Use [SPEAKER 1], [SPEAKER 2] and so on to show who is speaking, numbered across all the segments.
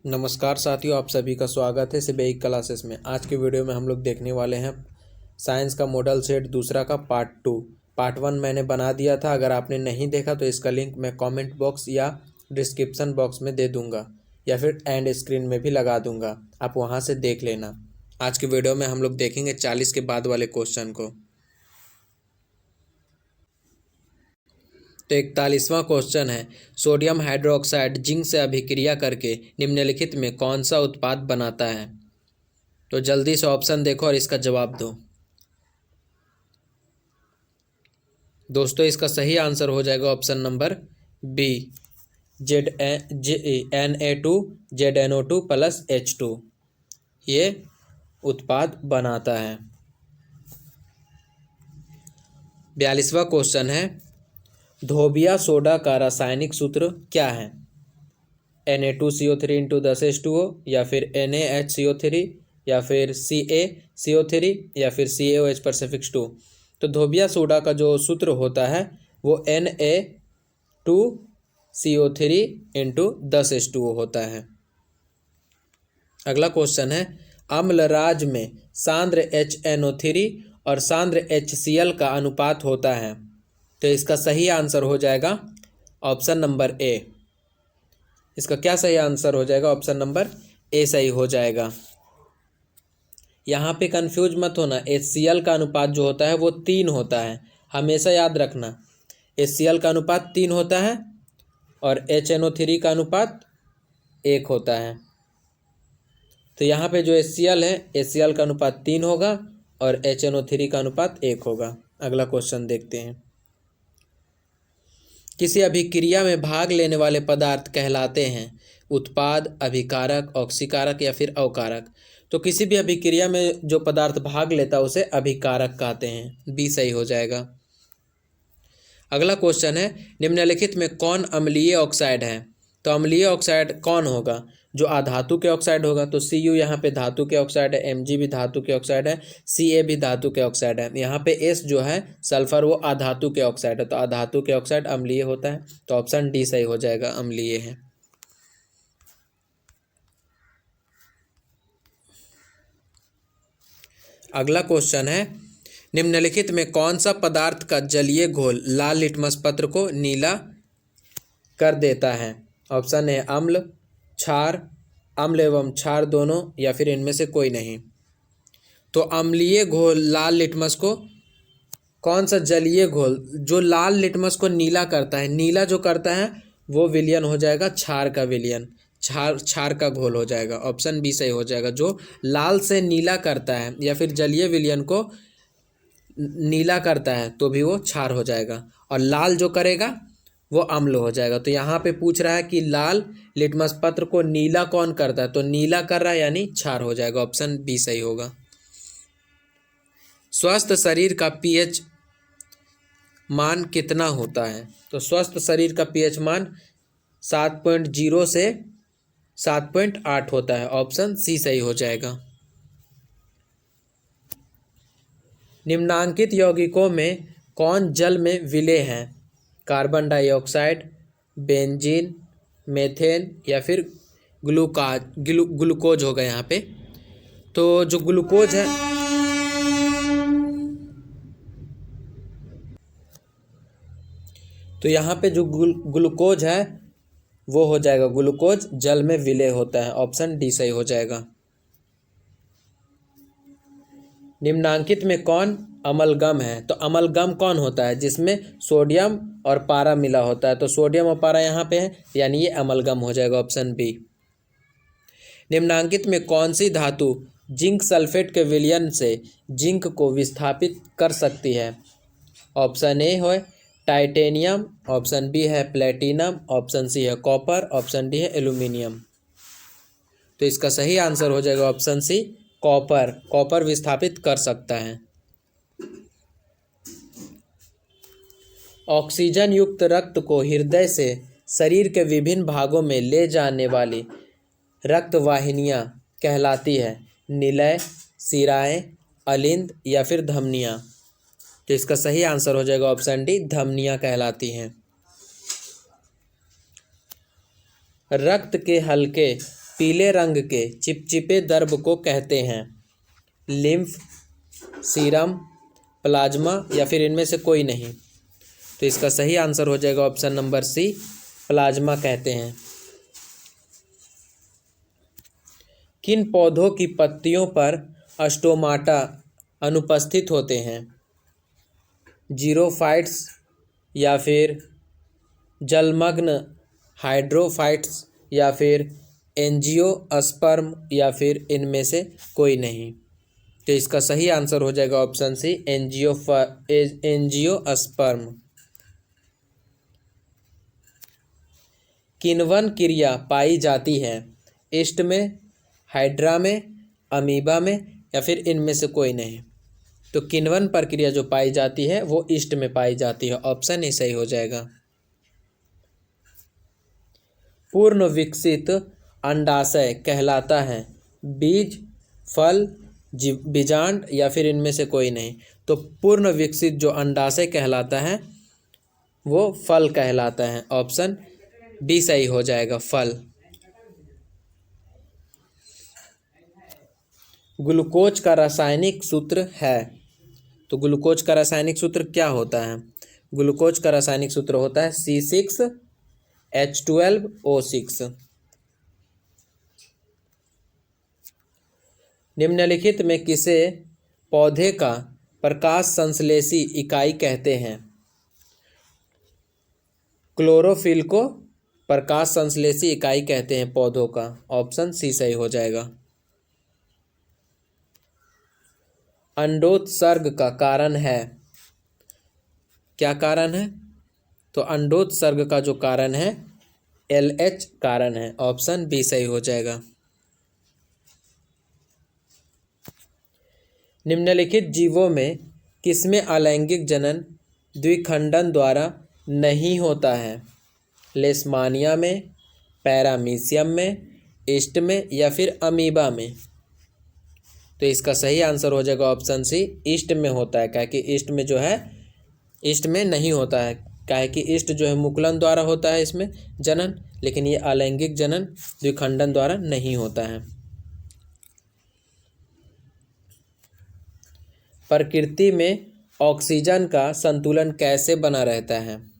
[SPEAKER 1] नमस्कार साथियों, आप सभी का स्वागत है सीबीआई क्लासेस में। आज के वीडियो में हम लोग देखने वाले हैं साइंस का मॉडल सेट दूसरा का पार्ट 1 मैंने बना दिया था। अगर आपने नहीं देखा तो इसका लिंक मैं कमेंट बॉक्स या डिस्क्रिप्शन बॉक्स में दे दूंगा या फिर एंड स्क्रीन में भी लगा दूंगा, आप वहां से देख लेना। आज के वीडियो में हम लोग देखेंगे 40 के बाद वाले क्वेश्चन को। तो 41वां क्वेश्चन है, सोडियम हाइड्रोक्साइड जिंक से अभिक्रिया करके निम्नलिखित में कौन सा उत्पाद बनाता है। तो जल्दी से ऑप्शन देखो और इसका जवाब दो। दोस्तों, इसका सही आंसर हो जाएगा option number B, Na2 ZnO2 plus H2 ये उत्पाद बनाता है। 42वां क्वेश्चन है, धोबिया सोडा का रासायनिक सूत्र क्या है। Na2CO3 × 10H2O या फिर NaHCO3 या फिर CaCO3 या फिर CaOH पर सफिक्स 2। तो धोबिया सोडा का जो सूत्र होता है वो Na2CO3 × 10H2O होता है। अगला क्वेश्चन है, अम्लराज में सांद्र HNO3 और सांद्र HCl का अनुपात होता है। तो इसका सही आंसर हो जाएगा ऑप्शन नंबर ए। इसका क्या सही आंसर हो जाएगा? ऑप्शन नंबर ए सही हो जाएगा। यहाँ पे कंफ्यूज मत होना, HCl का अनुपात जो होता है वो 3 होता है, हमेशा याद रखना। HCl का अनुपात 3 होता है और HNO3 का अनुपात 1 होता है। तो यहाँ पे जो HCl है, HCl का अनुपात 3 होगा और HNO3 का अनुपात 1 होगा। अगला क्वेश्चन देखते हैं, किसी अभिक्रिया में भाग लेने वाले पदार्थ कहलाते हैं उत्पाद, अभिकारक, ऑक्सीकारक या फिर अवकारक। तो किसी भी अभिक्रिया में जो पदार्थ भाग लेता है उसे अभिकारक कहते हैं। बी सही हो जाएगा। अगला क्वेश्चन है, निम्नलिखित में कौन अम्लीय ऑक्साइड है। तो अम्लीय ऑक्साइड कौन होगा? जो अधातु के ऑक्साइड होगा। तो Cu यहाँ पे धातु के ऑक्साइड है, Mg भी धातु के ऑक्साइड है, Ca भी धातु के ऑक्साइड है। यहाँ पे S जो है सल्फर वो अधातु के ऑक्साइड है। तो अधातु के ऑक्साइड अम्लीय होता है। तो ऑप्शन डी सही हो जाएगा, अम्लीय है। अगला क्वेश्चन है, निम्नलिखित में कौन सा पदार्थ का जलीय घोल लाल लिटमस पत्र को नीला कर देता है। ऑप्शन है अम्ल, क्षार, अम्ल एवं क्षार दोनों या फिर इनमें से कोई नहीं। तो अम्लीय घोल लाल लिटमस को, कौन सा जलीय घोल जो लाल लिटमस को नीला करता है, नीला जो करता है वो विलयन हो जाएगा क्षार का विलयन, क्षार का घोल हो जाएगा। ऑप्शन बी सही हो जाएगा। जो लाल से नीला करता है या फिर जलीय विलयन को नीला करता है तो भी वो क्षार हो जाएगा, और लाल जो करेगा वो अम्ल हो जाएगा। तो यहाँ पे पूछ रहा है कि लाल लिटमस पत्र को नीला कौन करता है, तो नीला कर रहा है यानी क्षार हो जाएगा। ऑप्शन बी सही होगा। स्वस्थ शरीर का पीएच मान कितना होता है। तो स्वस्थ शरीर का पीएच मान 7.0 से 7.8 होता है। ऑप्शन सी सही हो जाएगा। निम्नांकित यौगिकों में कौन जल में विलेय है। कार्बन डाइऑक्साइड, बेंजीन, मेथेन या फिर ग्लूकोज होगा यहाँ पे। तो जो ग्लूकोज है, तो यहाँ पे जो ग्लूकोज है वो हो जाएगा, ग्लूकोज जल में विलेय होता है। ऑप्शन डी सही हो जाएगा। निम्नांकित में कौन अमलगम है। तो अमलगम कौन होता है? जिसमें सोडियम और पारा मिला होता है। तो सोडियम और पारा यहाँ पे है यानी ये अमलगम हो जाएगा। Option B. निम्नांकित में कौन सी धातु जिंक सल्फेट के विलयन से जिंक को विस्थापित कर सकती है। ऑप्शन ए है टाइटेनियम, ऑप्शन बी है प्लेटिनम, ऑप्शन सी है कॉपर, ऑप्शन डी है एल्यूमिनियम। तो इसका सही आंसर हो जाएगा ऑप्शन सी, कॉपर विस्थापित कर सकता है। ऑक्सीजन युक्त रक्त को हृदय से शरीर के विभिन्न भागों में ले जाने वाली रक्त वाहिनियाँ कहलाती है निलय, शिराएं, अलिंद या फिर धमनियाँ। तो इसका सही आंसर हो जाएगा ऑप्शन डी, धमनियाँ कहलाती हैं। रक्त के हल्के पीले रंग के चिपचिपे द्रव को कहते हैं? लिम्फ, सीरम, प्लाज्मा या फिर इनमें से कोई नहीं? तो इसका सही आंसर हो जाएगा ऑप्शन नंबर सी, प्लाज्मा कहते हैं। किन पौधों की पत्तियों पर स्टोमाटा अनुपस्थित होते हैं? जीरोफाइट्स या फिर जलमग्न हाइड्रोफाइट्स या फिर एंजियोस्पर्म या फिर इनमें से कोई नहीं? तो इसका सही आंसर हो जाएगा ऑप्शन सी, एंजियोस्पर्म। किण्वन क्रिया पाई जाती है? ईस्ट में, हाइड्रा में, अमीबा में या फिर इनमें से कोई नहीं? तो किण्वन प्रक्रिया जो पाई जाती है वो ईस्ट में पाई जाती है, ऑप्शन ए सही हो जाएगा। पूर्ण विकसित अंडाशय कहलाता है? बीज, फल, बीजांड या फिर इनमें से कोई नहीं? तो पूर्ण विकसित जो अंडाशय कहलाता है वो फल कहलाता है, ऑप्शन डी सही हो जाएगा, फल। ग्लूकोज का रासायनिक सूत्र है? तो ग्लूकोज का रासायनिक सूत्र क्या होता है? ग्लूकोज का रासायनिक सूत्र होता है C6H12O6। निम्नलिखित में किसे पौधे का प्रकाश संश्लेषी इकाई कहते हैं? क्लोरोफिल को प्रकाश संश्लेषी इकाई कहते हैं पौधों का, ऑप्शन सी सही हो जाएगा। अंडोत्सर्ग का कारण है? क्या कारण है? तो अंडोत्सर्ग का जो कारण है LH कारण है, ऑप्शन बी सही हो जाएगा। निम्नलिखित जीवों में किसमें अलैंगिक जनन द्विखंडन द्वारा नहीं होता है? लेशमानिया में, पैरामीशियम में, ईस्ट में या फिर अमीबा में? तो इसका सही आंसर हो जाएगा ऑप्शन सी, ईस्ट में होता है। क्या कि ईस्ट में जो है, ईस्ट में नहीं होता है, क्या है कि ईस्ट जो है मुकुलन द्वारा होता है इसमें जनन, लेकिन ये अलैंगिक जनन द्विखंडन द्वारा नहीं होता है। प्रकृति में ऑक्सीजन का संतुलन कैसे बना रहता है?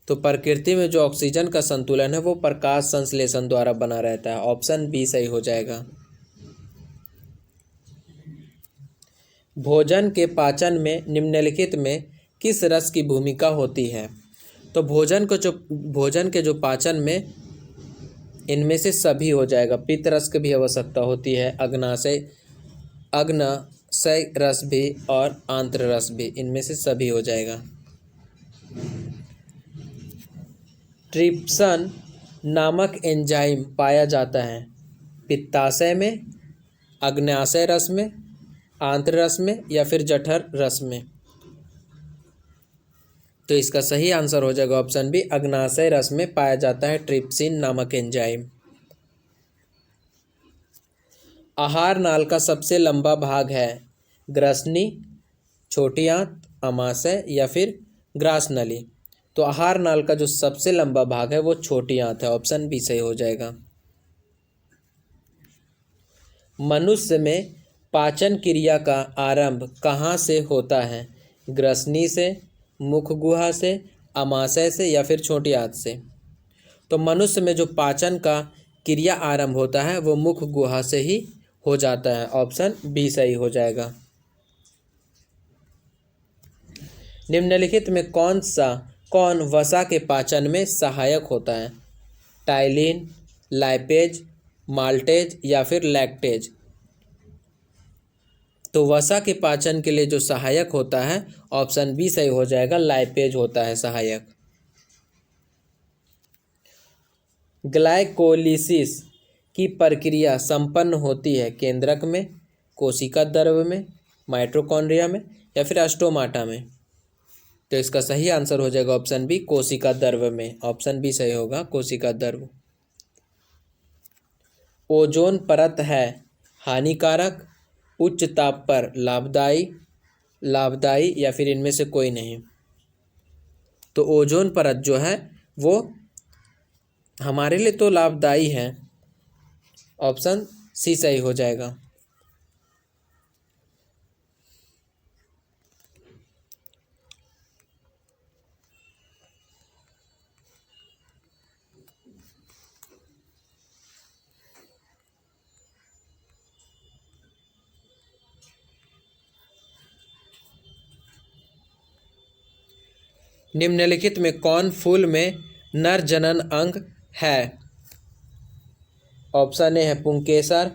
[SPEAKER 1] तो प्रकृति में जो ऑक्सीजन का संतुलन है वो प्रकाश संश्लेषण द्वारा बना रहता है, ऑप्शन बी सही हो जाएगा। भोजन के पाचन में निम्नलिखित में किस रस की भूमिका होती है? तो भोजन के जो पाचन में इनमें से सभी हो जाएगा। पित्त रस की भी आवश्यकता होती है, अग्नाशय रस भी और आंत्र रस भी, इनमें से सभी हो जाएगा। ट्रिप्सन नामक एंजाइम पाया जाता है पित्ताशय में, अग्न्याशय रस में, आंत्र रस में या फिर जठर रस में? तो इसका सही आंसर हो जाएगा ऑप्शन बी, अग्न्याशय रस में पाया जाता है ट्रिप्सिन नामक एंजाइम। आहार नाल का सबसे लंबा भाग है? ग्रसनी, छोटी आंत, अमाशय या फिर ग्रासनली? तो आहार नाल का जो सबसे लंबा भाग है वो छोटी आंत है, ऑप्शन बी सही हो जाएगा। मनुष्य में पाचन क्रिया का आरंभ कहाँ से होता है? ग्रसनी से, मुख गुहा से, अमाशय से या फिर छोटी आंत से? तो मनुष्य में जो पाचन का क्रिया आरंभ होता है वो मुख गुहा से ही हो जाता है, ऑप्शन बी सही हो जाएगा। निम्नलिखित में कौन वसा के पाचन में सहायक होता है? टाइलिन, लाइपेज, माल्टेज या फिर लैक्टेज? तो वसा के पाचन के लिए जो सहायक होता है, ऑप्शन बी सही हो जाएगा, लाइपेज होता है सहायक। ग्लाइकोलिसिस की प्रक्रिया संपन्न होती है केंद्रक में, कोशिका द्रव्य में, माइटोकॉन्ड्रिया में या फिर स्टोमाटा में? तो इसका सही आंसर हो जाएगा ऑप्शन बी, कोशिका द्रव्य में, ऑप्शन बी सही होगा, कोशिका द्रव्य। ओजोन परत है हानिकारक, उच्च ताप पर लाभदायी या फिर इनमें से कोई नहीं? तो ओजोन परत जो है वो हमारे लिए तो लाभदायी है, ऑप्शन सी सही हो जाएगा। निम्नलिखित में कौन फूल में नर जनन अंग है? ऑप्शन ए है पुंकेसर,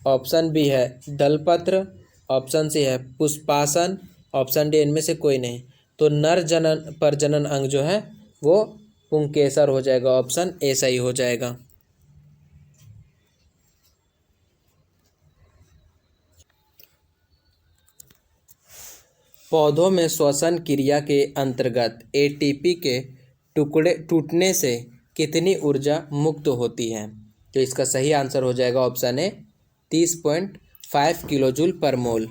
[SPEAKER 1] ऑप्शन बी है दलपत्र, ऑप्शन सी है पुष्पासन, ऑप्शन डी इनमें से कोई नहीं। तो नर जनन प्रजनन अंग जो है वो पुंकेसर हो जाएगा, ऑप्शन ए सही हो जाएगा। पौधों में श्वसन क्रिया के अंतर्गत एटीपी के टुकड़े टूटने से कितनी ऊर्जा मुक्त होती है? तो इसका सही आंसर हो जाएगा ऑप्शन ए 30.5 किलोजूल पर मोल।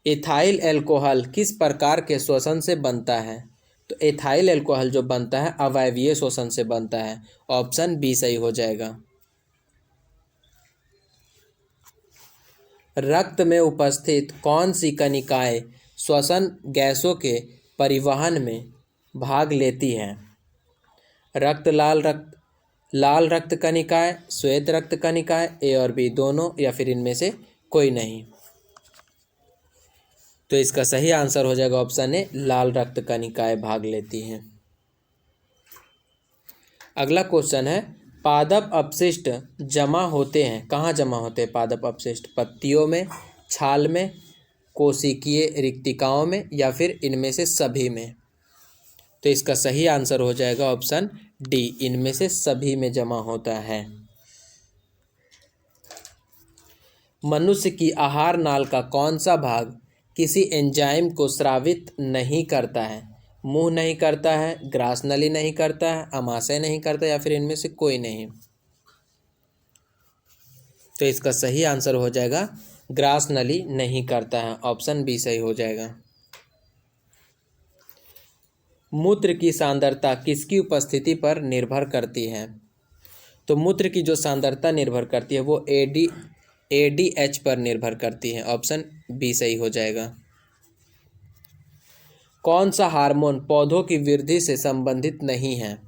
[SPEAKER 1] इथाइल अल्कोहल किस प्रकार के श्वसन से बनता है? तो इथाइल अल्कोहल जो बनता है अवायवीय श्वसन से बनता है, ऑप्शन बी सही हो जाएगा। रक्त में उपस्थित कौन सी कणिकाएं श्वसन गैसों के परिवहन में भाग लेती हैं? लाल रक्त कणिकाएं, श्वेत रक्त कणिकाएं, ए और बी दोनों, या फिर इनमें से कोई नहीं। तो इसका सही आंसर हो जाएगा ऑप्शन ए लाल रक्त कणिकाएं भाग लेती हैं। अगला क्वेश्चन है पादप अपशिष्ट जमा होते हैं, कहाँ जमा होते हैं पादप अपशिष्ट? पत्तियों में, छाल में, कोशिकीय रिक्तिकाओं में, या फिर इनमें से सभी में? तो इसका सही आंसर हो जाएगा ऑप्शन डी, इनमें से सभी में जमा होता है। मनुष्य की आहार नाल का कौन सा भाग किसी एंजाइम को स्रावित नहीं करता है? मुंह नहीं करता है, ग्रास नली नहीं करता है, अमाशय नहीं करता, या फिर इनमें से कोई नहीं? तो इसका सही आंसर हो जाएगा ग्रास नली नहीं करता है, ऑप्शन बी सही हो जाएगा। मूत्र की सांद्रता किसकी उपस्थिति पर निर्भर करती है? तो मूत्र की जो सांद्रता निर्भर करती है वो एडीएच पर निर्भर करती है, ऑप्शन बी सही हो जाएगा। कौन सा हार्मोन पौधों की वृद्धि से संबंधित नहीं है?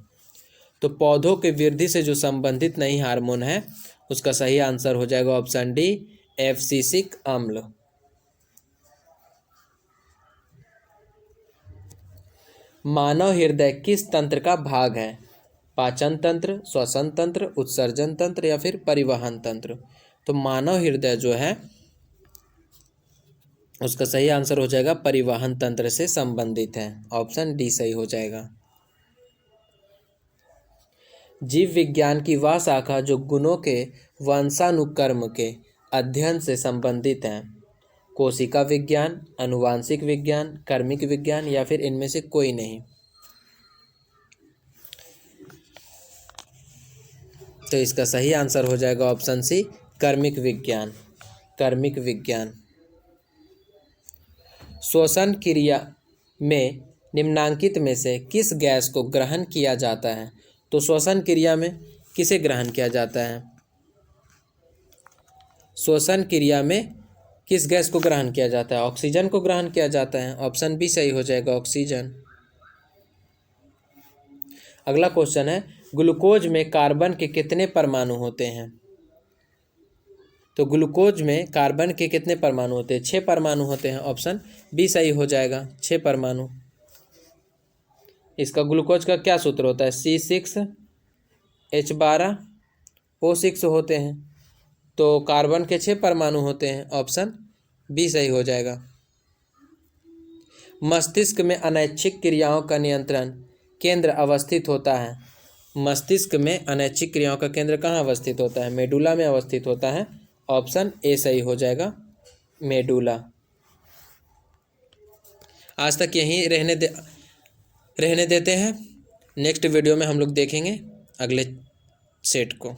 [SPEAKER 1] तो पौधों की वृद्धि से जो संबंधित नहीं हार्मोन है उसका सही आंसर हो जाएगा ऑप्शन डी एब्सिसिक अम्ल। मानव हृदय किस तंत्र का भाग है? पाचन तंत्र, श्वसन तंत्र, उत्सर्जन तंत्र, या फिर परिवहन तंत्र? तो मानव हृदय जो है उसका सही आंसर हो जाएगा परिवहन तंत्र से संबंधित है, ऑप्शन डी सही हो जाएगा। जीव विज्ञान की वह शाखा जो गुणों के वंशानुक्रम के अध्ययन से संबंधित है, कोशिका विज्ञान, आनुवांशिक विज्ञान, कर्मिक विज्ञान, या फिर इनमें से कोई नहीं? तो इसका सही आंसर हो जाएगा ऑप्शन सी कर्मिक विज्ञान, कर्मिक विज्ञान। श्वसन क्रिया में निम्नांकित में से किस गैस को ग्रहण किया जाता है? तो श्वसन क्रिया में किसे ग्रहण किया जाता है? श्वसन क्रिया में किस गैस को ग्रहण किया जाता है? ऑक्सीजन को ग्रहण किया जाता है, ऑप्शन बी सही हो जाएगा ऑक्सीजन। अगला क्वेश्चन है ग्लूकोज में कार्बन के कितने परमाणु होते हैं? तो ग्लूकोज में कार्बन के कितने परमाणु होते हैं? 6 परमाणु होते हैं, ऑप्शन बी सही हो जाएगा 6 परमाणु। इसका ग्लूकोज का क्या सूत्र होता है? C6H12O6 होते हैं। तो कार्बन के 6 परमाणु होते हैं, ऑप्शन बी सही हो जाएगा। मस्तिष्क में अनैच्छिक क्रियाओं का नियंत्रण केंद्र अवस्थित होता है। मस्तिष्क में अनैच्छिक क्रियाओं का केंद्र कहाँ अवस्थित होता है? मेडुला में अवस्थित होता है, ऑप्शन ए सही हो जाएगा मेडुला। आज तक यहीं रहने देते हैं। नेक्स्ट वीडियो में हम लोग देखेंगे अगले सेट को।